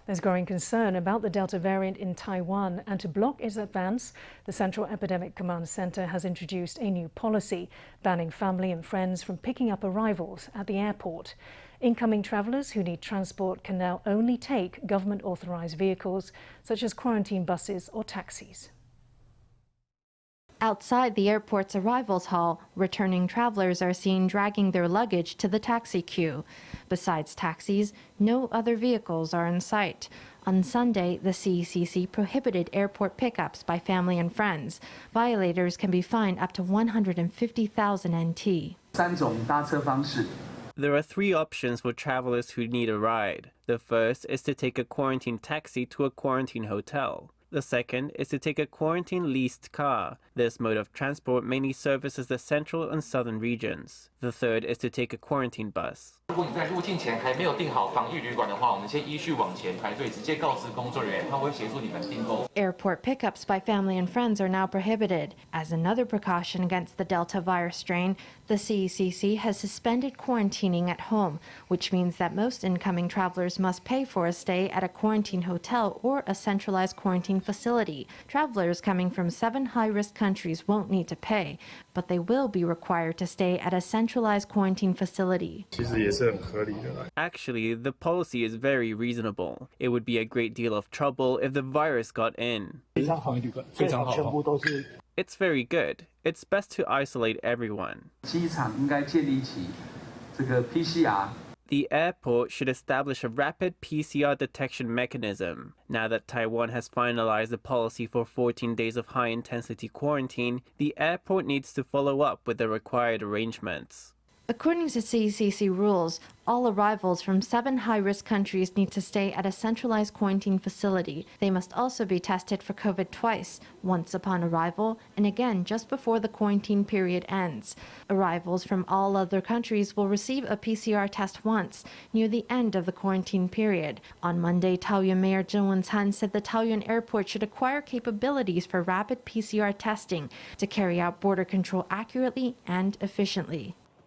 There's growing concern about the Delta variant in Taiwan, and to block its advance, the Central Epidemic Command Center has introduced a new policy banning family and friends from picking up arrivals at the airport. Incoming travellers who need transport can now only take government-authorized vehicles, such as quarantine buses or taxis. Outside the airport's arrivals hall, returning travelers are seen dragging their luggage to the taxi queue. Besides taxis, no other vehicles are in sight. On Sunday, the CECC prohibited airport pickups by family and friends. Violators can be fined up to 150,000 NT. There are three options for travelers who need a ride. The first is to take a quarantine taxi to a quarantine hotel. The second is to take a quarantine leased car. This mode of transport mainly services the central and southern regions. The third is to take a quarantine bus. Airport pickups by family and friends are now prohibited. As another precaution against the Delta virus strain, the CECC has suspended quarantining at home, which means that most incoming travelers must pay for a stay at a quarantine hotel or a centralized quarantine facility. Travelers coming from 7 high-risk countries won't need to pay, but they will be required to stay at a centralized quarantine facility. Actually, the policy is very reasonable. It would be a great deal of trouble if the virus got in. It's very good. It's best to isolate everyone. The airport should establish a rapid PCR detection mechanism. Now that Taiwan has finalized the policy for 14 days of high-intensity quarantine, the airport needs to follow up with the required arrangements. According to CECC rules, all arrivals from 7 high-risk countries need to stay at a centralized quarantine facility. They must also be tested for COVID twice, once upon arrival and again just before the quarantine period ends. Arrivals from all other countries will receive a PCR test once, near the end of the quarantine period. On Monday, Taoyuan Mayor Cheng Wen-tsan said the Taoyuan airport should acquire capabilities for rapid PCR testing to carry out border control accurately and efficiently.